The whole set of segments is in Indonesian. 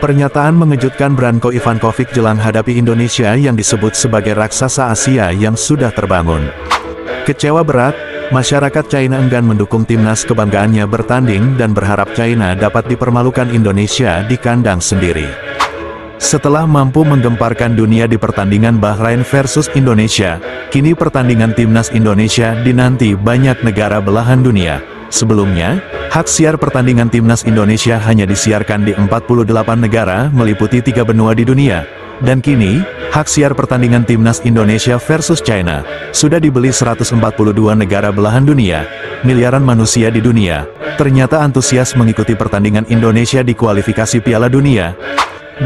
Pernyataan mengejutkan Branko Ivankovic jelang hadapi Indonesia yang disebut sebagai raksasa Asia yang sudah terbangun. Kecewa berat, masyarakat China enggan mendukung timnas kebanggaannya bertanding dan berharap China dapat dipermalukan Indonesia di kandang sendiri. Setelah mampu menggemparkan dunia di pertandingan Bahrain versus Indonesia, kini pertandingan timnas Indonesia dinanti banyak negara belahan dunia. Sebelumnya, hak siar pertandingan timnas Indonesia hanya disiarkan di 48 negara meliputi 3 benua di dunia. Dan kini, hak siar pertandingan timnas Indonesia versus China sudah dibeli 142 negara belahan dunia. Miliaran manusia di dunia ternyata antusias mengikuti pertandingan Indonesia di kualifikasi Piala Dunia.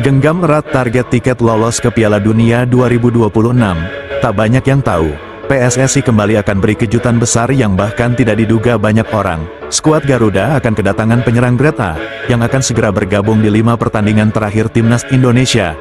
Genggam erat target tiket lolos ke Piala Dunia 2026. Tak banyak yang tahu, PSSI kembali akan beri kejutan besar yang bahkan tidak diduga banyak orang. Skuad Garuda akan kedatangan penyerang Grade A, yang akan segera bergabung di 5 pertandingan terakhir timnas Indonesia.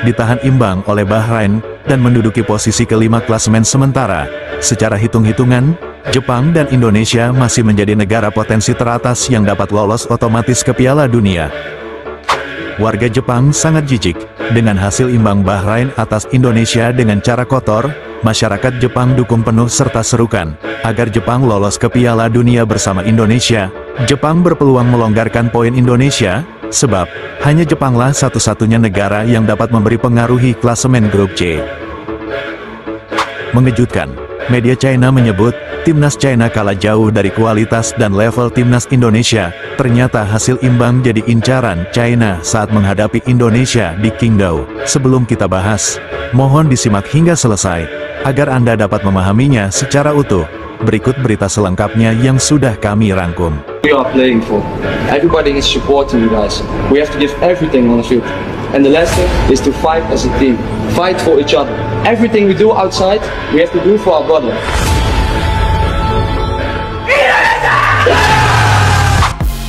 Ditahan imbang oleh Bahrain, dan menduduki posisi kelima klasemen sementara. Secara hitung-hitungan, Jepang dan Indonesia masih menjadi negara potensi teratas yang dapat lolos otomatis ke Piala Dunia. Warga Jepang sangat jijik dengan hasil imbang Bahrain atas Indonesia dengan cara kotor. Masyarakat Jepang dukung penuh serta serukan agar Jepang lolos ke Piala Dunia bersama Indonesia. Jepang berpeluang melonggarkan poin Indonesia, sebab hanya Jepanglah satu-satunya negara yang dapat memberi pengaruhi klasemen grup C. Mengejutkan, media China menyebut, timnas China kalah jauh dari kualitas dan level timnas Indonesia. Ternyata hasil imbang jadi incaran China saat menghadapi Indonesia di Qingdao. Sebelum kita bahas, mohon disimak hingga selesai, agar Anda dapat memahaminya secara utuh. Berikut berita selengkapnya yang sudah kami rangkum. We are playing for. Everybody is supporting you guys. We have to give everything on the field. And the lesson is to fight as a team. Fight for each other. Everything we do outside, we have to do for our brother.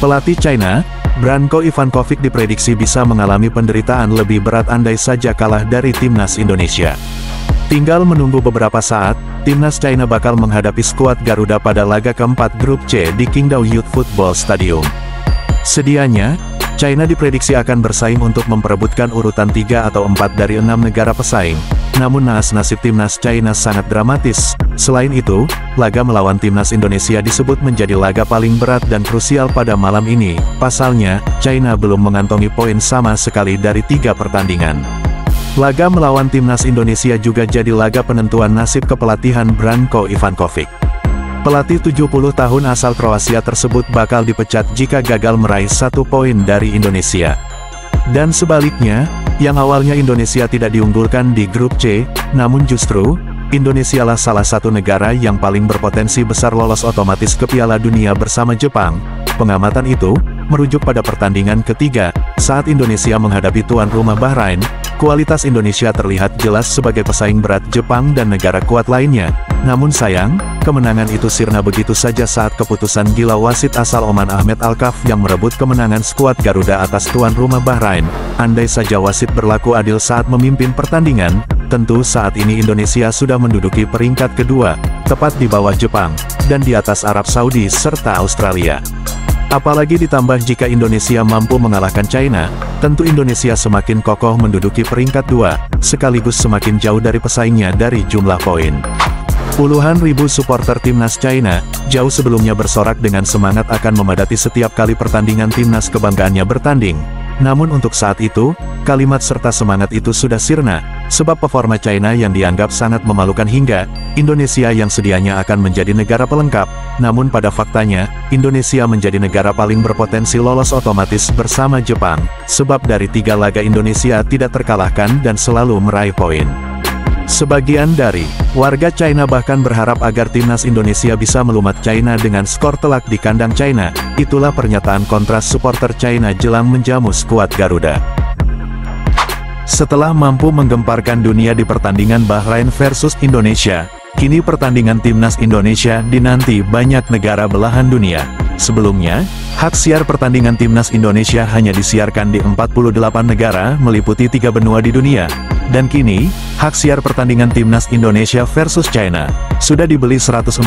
Pelatih China, Branko Ivankovic diprediksi bisa mengalami penderitaan lebih berat andai saja kalah dari timnas Indonesia. Tinggal menunggu beberapa saat, timnas China bakal menghadapi skuad Garuda pada laga keempat grup C di Qingdao Youth Football Stadium. Sedianya, China diprediksi akan bersaing untuk memperebutkan urutan 3 atau 4 dari 6 negara pesaing. Namun naas nasib timnas China sangat dramatis. Selain itu, laga melawan timnas Indonesia disebut menjadi laga paling berat dan krusial pada malam ini. Pasalnya, China belum mengantongi poin sama sekali dari 3 pertandingan. Laga melawan timnas Indonesia juga jadi laga penentuan nasib kepelatihan Branko Ivankovic. Pelatih 70 tahun asal Kroasia tersebut bakal dipecat jika gagal meraih 1 poin dari Indonesia. Dan sebaliknya, yang awalnya Indonesia tidak diunggulkan di grup C, namun justru, Indonesialah salah satu negara yang paling berpotensi besar lolos otomatis ke Piala Dunia bersama Jepang. Pengamatan itu, merujuk pada pertandingan ketiga, saat Indonesia menghadapi tuan rumah Bahrain. Kualitas Indonesia terlihat jelas sebagai pesaing berat Jepang dan negara kuat lainnya. Namun sayang, kemenangan itu sirna begitu saja saat keputusan gila wasit asal Oman Ahmed Alkaf yang merebut kemenangan skuad Garuda atas tuan rumah Bahrain. Andai saja wasit berlaku adil saat memimpin pertandingan, tentu saat ini Indonesia sudah menduduki peringkat kedua, tepat di bawah Jepang, dan di atas Arab Saudi serta Australia. Apalagi ditambah jika Indonesia mampu mengalahkan China, tentu Indonesia semakin kokoh menduduki peringkat 2, sekaligus semakin jauh dari pesaingnya dari jumlah poin. Puluhan ribu supporter timnas China, jauh sebelumnya bersorak dengan semangat akan memadati setiap kali pertandingan timnas kebanggaannya bertanding. Namun untuk saat itu, kalimat serta semangat itu sudah sirna, sebab performa China yang dianggap sangat memalukan hingga Indonesia yang sedianya akan menjadi negara pelengkap. Namun pada faktanya, Indonesia menjadi negara paling berpotensi lolos otomatis bersama Jepang, sebab dari 3 laga Indonesia tidak terkalahkan dan selalu meraih poin. Sebagian dari warga China bahkan berharap agar timnas Indonesia bisa melumat China dengan skor telak di kandang China. Itulah pernyataan kontras supporter China jelang menjamu skuad Garuda. Setelah mampu menggemparkan dunia di pertandingan Bahrain versus Indonesia, kini pertandingan timnas Indonesia dinanti banyak negara belahan dunia. Sebelumnya, hak siar pertandingan timnas Indonesia hanya disiarkan di 48 negara meliputi 3 benua di dunia. Dan kini, hak siar pertandingan timnas Indonesia versus China sudah dibeli 142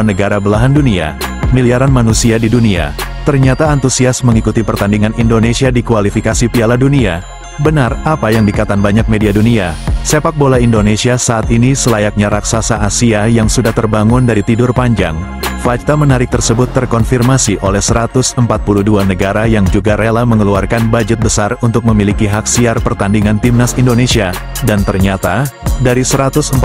negara belahan dunia. Miliaran manusia di dunia ternyata antusias mengikuti pertandingan Indonesia di kualifikasi Piala Dunia. Benar apa yang dikatakan banyak media dunia, sepak bola Indonesia saat ini selayaknya raksasa Asia yang sudah terbangun dari tidur panjang. Fakta menarik tersebut terkonfirmasi oleh 142 negara yang juga rela mengeluarkan budget besar untuk memiliki hak siar pertandingan timnas Indonesia, dan ternyata, dari 142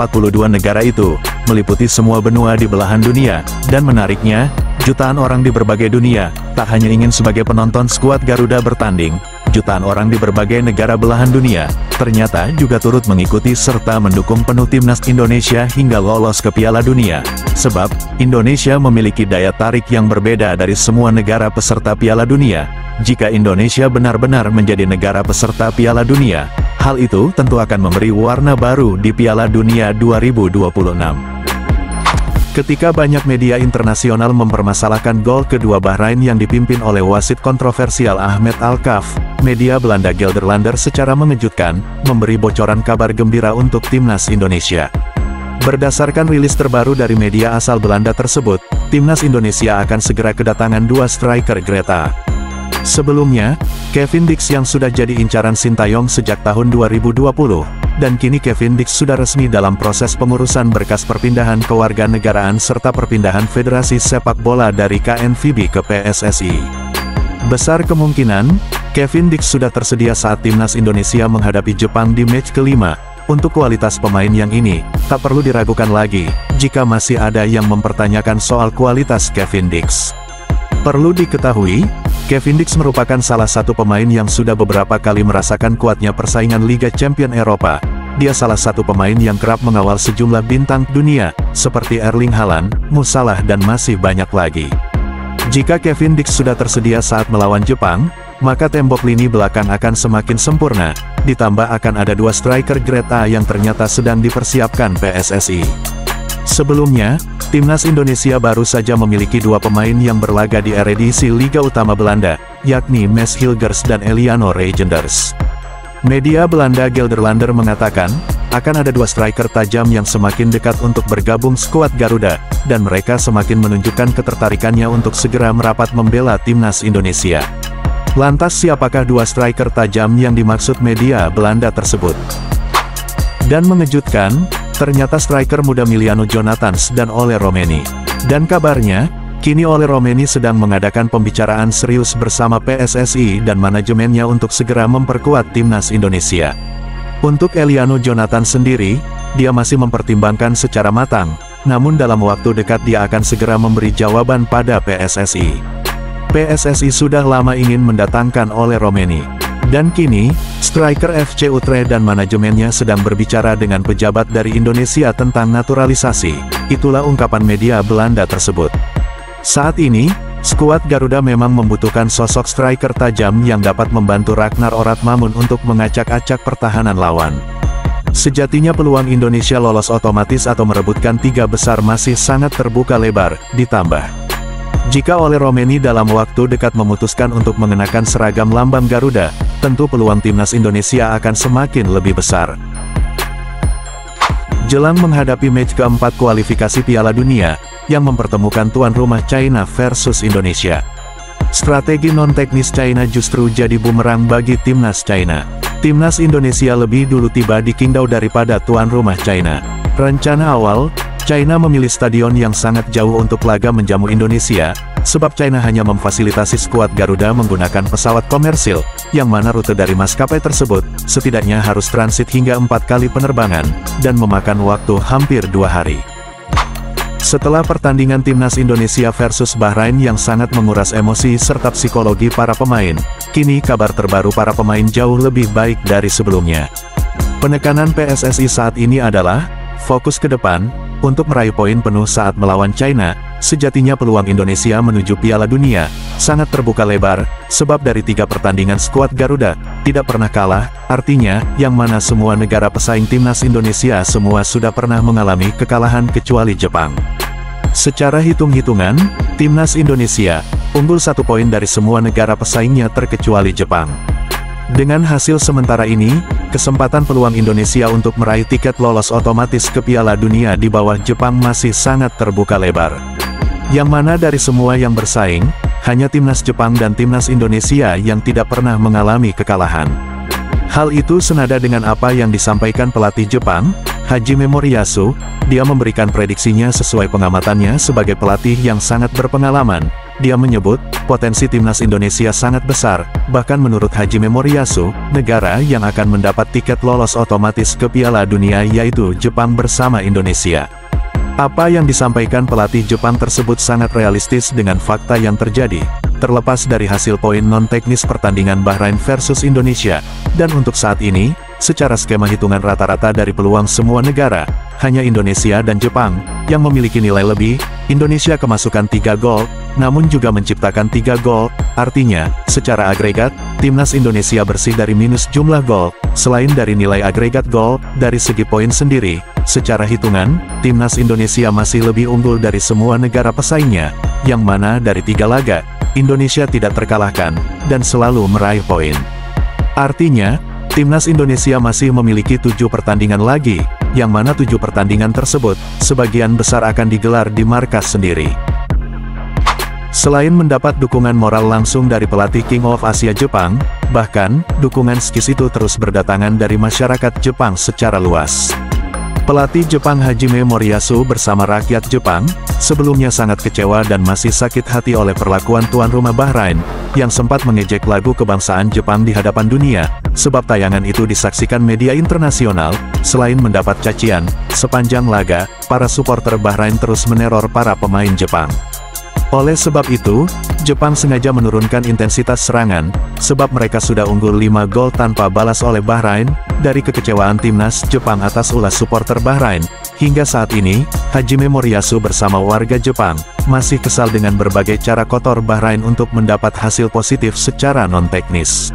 negara itu, meliputi semua benua di belahan dunia, dan menariknya, jutaan orang di berbagai dunia, tak hanya ingin sebagai penonton skuad Garuda bertanding, jutaan orang di berbagai negara belahan dunia, ternyata juga turut mengikuti serta mendukung penuh timnas Indonesia hingga lolos ke Piala Dunia. Sebab, Indonesia memiliki daya tarik yang berbeda dari semua negara peserta Piala Dunia. Jika Indonesia benar-benar menjadi negara peserta Piala Dunia, hal itu tentu akan memberi warna baru di Piala Dunia 2026. Ketika banyak media internasional mempermasalahkan gol kedua Bahrain yang dipimpin oleh wasit kontroversial Ahmed Al-Kaf, media Belanda Gelderlander secara mengejutkan, memberi bocoran kabar gembira untuk timnas Indonesia. Berdasarkan rilis terbaru dari media asal Belanda tersebut, timnas Indonesia akan segera kedatangan dua striker Grade A. Sebelumnya, Kevin Dix yang sudah jadi incaran Sintayong sejak tahun 2020, dan kini Kevin Dix sudah resmi dalam proses pengurusan berkas perpindahan kewarganegaraan serta perpindahan Federasi Sepak Bola dari KNVB ke PSSI. Besar kemungkinan, Kevin Dix sudah tersedia saat timnas Indonesia menghadapi Jepang di match kelima. Untuk kualitas pemain yang ini, tak perlu diragukan lagi, jika masih ada yang mempertanyakan soal kualitas Kevin Dix. Perlu diketahui, Kevin Dix merupakan salah satu pemain yang sudah beberapa kali merasakan kuatnya persaingan Liga Champions Eropa. Dia salah satu pemain yang kerap mengawal sejumlah bintang dunia, seperti Erling Haaland, Mo Salah dan masih banyak lagi. Jika Kevin Dix sudah tersedia saat melawan Jepang, maka tembok lini belakang akan semakin sempurna, ditambah akan ada dua striker Grade A yang ternyata sedang dipersiapkan PSSI. Sebelumnya, timnas Indonesia baru saja memiliki dua pemain yang berlaga di Eredivisie Liga Utama Belanda, yakni Mads Hilgers dan Eliano Reijnders. Media Belanda Gelderlander mengatakan, akan ada dua striker tajam yang semakin dekat untuk bergabung skuad Garuda, dan mereka semakin menunjukkan ketertarikannya untuk segera merapat membela timnas Indonesia. Lantas siapakah dua striker tajam yang dimaksud media Belanda tersebut? Dan mengejutkan, ternyata striker muda Miliano Jonathans dan Ole Romeni. Dan kabarnya, kini Ole Romeni sedang mengadakan pembicaraan serius bersama PSSI dan manajemennya untuk segera memperkuat timnas Indonesia. Untuk Eliano Jonathans sendiri, dia masih mempertimbangkan secara matang, namun dalam waktu dekat dia akan segera memberi jawaban pada PSSI. PSSI sudah lama ingin mendatangkan Ole Romeni. Dan kini, striker FC Utrecht dan manajemennya sedang berbicara dengan pejabat dari Indonesia tentang naturalisasi. Itulah ungkapan media Belanda tersebut. Saat ini, skuad Garuda memang membutuhkan sosok striker tajam yang dapat membantu Ragnar Oratmamun untuk mengacak-acak pertahanan lawan. Sejatinya peluang Indonesia lolos otomatis atau merebutkan tiga besar masih sangat terbuka lebar, ditambah jika Ole Romeni dalam waktu dekat memutuskan untuk mengenakan seragam lambang Garuda, tentu peluang timnas Indonesia akan semakin lebih besar. Jelang menghadapi match keempat kualifikasi Piala Dunia, yang mempertemukan tuan rumah China versus Indonesia. Strategi non-teknis China justru jadi bumerang bagi timnas China. Timnas Indonesia lebih dulu tiba di Qingdao daripada tuan rumah China. Rencana awal, China memilih stadion yang sangat jauh untuk laga menjamu Indonesia, sebab China hanya memfasilitasi skuad Garuda menggunakan pesawat komersil, yang mana rute dari maskapai tersebut, setidaknya harus transit hingga 4 kali penerbangan, dan memakan waktu hampir 2 hari. Setelah pertandingan timnas Indonesia versus Bahrain yang sangat menguras emosi serta psikologi para pemain, kini kabar terbaru para pemain jauh lebih baik dari sebelumnya. Penekanan PSSI saat ini adalah, fokus ke depan, untuk meraih poin penuh saat melawan China. Sejatinya peluang Indonesia menuju Piala Dunia sangat terbuka lebar, sebab dari 3 pertandingan skuad Garuda tidak pernah kalah, artinya, yang mana semua negara pesaing timnas Indonesia semua sudah pernah mengalami kekalahan kecuali Jepang. Secara hitung-hitungan, timnas Indonesia unggul 1 poin dari semua negara pesaingnya terkecuali Jepang. Dengan hasil sementara ini, kesempatan peluang Indonesia untuk meraih tiket lolos otomatis ke Piala Dunia di bawah Jepang masih sangat terbuka lebar. Yang mana dari semua yang bersaing, hanya timnas Jepang dan timnas Indonesia yang tidak pernah mengalami kekalahan. Hal itu senada dengan apa yang disampaikan pelatih Jepang, Hajime Moriyasu. Dia memberikan prediksinya sesuai pengamatannya sebagai pelatih yang sangat berpengalaman. Dia menyebut, potensi timnas Indonesia sangat besar, bahkan menurut Hajime Moriyasu, negara yang akan mendapat tiket lolos otomatis ke Piala Dunia yaitu Jepang bersama Indonesia. Apa yang disampaikan pelatih Jepang tersebut sangat realistis dengan fakta yang terjadi, terlepas dari hasil poin non-teknis pertandingan Bahrain versus Indonesia. Dan untuk saat ini, secara skema hitungan rata-rata dari peluang semua negara, hanya Indonesia dan Jepang yang memiliki nilai lebih. Indonesia kemasukan 3 gol, namun juga menciptakan 3 gol, artinya, secara agregat, timnas Indonesia bersih dari minus jumlah gol. Selain dari nilai agregat gol, dari segi poin sendiri, secara hitungan, timnas Indonesia masih lebih unggul dari semua negara pesaingnya, yang mana dari 3 laga, Indonesia tidak terkalahkan, dan selalu meraih poin. Artinya, timnas Indonesia masih memiliki 7 pertandingan lagi, yang mana 7 pertandingan tersebut, sebagian besar akan digelar di markas sendiri. Selain mendapat dukungan moral langsung dari pelatih King of Asia Jepang, bahkan, dukungan skis itu terus berdatangan dari masyarakat Jepang secara luas. Pelatih Jepang Hajime Moriyasu bersama rakyat Jepang, sebelumnya sangat kecewa dan masih sakit hati oleh perlakuan tuan rumah Bahrain, yang sempat mengejek lagu kebangsaan Jepang di hadapan dunia, sebab tayangan itu disaksikan media internasional. Selain mendapat cacian, sepanjang laga, para supporter Bahrain terus meneror para pemain Jepang. Oleh sebab itu, Jepang sengaja menurunkan intensitas serangan, sebab mereka sudah unggul 5 gol tanpa balas oleh Bahrain. Dari kekecewaan timnas Jepang atas ulas supporter Bahrain, hingga saat ini, Hajime Moriyasu bersama warga Jepang, masih kesal dengan berbagai cara kotor Bahrain untuk mendapat hasil positif secara non-teknis.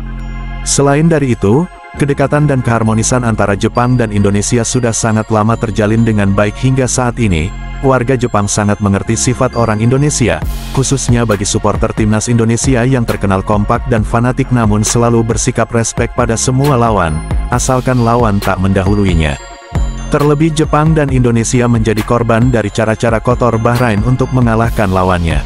Selain dari itu, kedekatan dan keharmonisan antara Jepang dan Indonesia sudah sangat lama terjalin dengan baik hingga saat ini. Warga Jepang sangat mengerti sifat orang Indonesia, khususnya bagi supporter timnas Indonesia yang terkenal kompak dan fanatik namun selalu bersikap respek pada semua lawan, asalkan lawan tak mendahuluinya. Terlebih Jepang dan Indonesia menjadi korban dari cara-cara kotor Bahrain untuk mengalahkan lawannya.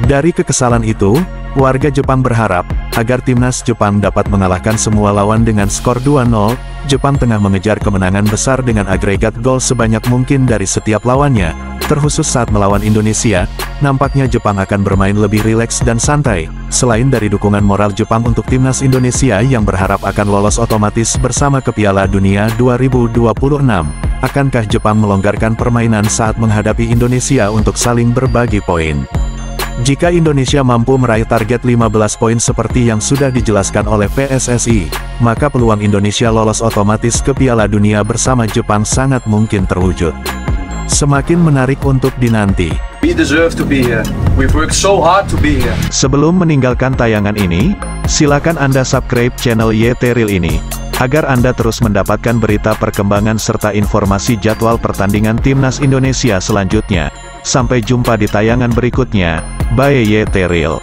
Dari kekesalan itu, warga Jepang berharap agar timnas Jepang dapat mengalahkan semua lawan dengan skor 2-0. Jepang tengah mengejar kemenangan besar dengan agregat gol sebanyak mungkin dari setiap lawannya, terkhusus saat melawan Indonesia. Nampaknya Jepang akan bermain lebih rileks dan santai. Selain dari dukungan moral Jepang untuk timnas Indonesia yang berharap akan lolos otomatis bersama ke Piala Dunia 2026, akankah Jepang melonggarkan permainan saat menghadapi Indonesia untuk saling berbagi poin? Jika Indonesia mampu meraih target 15 poin seperti yang sudah dijelaskan oleh PSSI, maka peluang Indonesia lolos otomatis ke Piala Dunia bersama Jepang sangat mungkin terwujud. Semakin menarik untuk dinanti. We deserve to be here. We've worked so hard to be here. Sebelum meninggalkan tayangan ini, silakan Anda subscribe channel YT Real ini, agar Anda terus mendapatkan berita perkembangan serta informasi jadwal pertandingan timnas Indonesia selanjutnya. Sampai jumpa di tayangan berikutnya. Bye YT Real.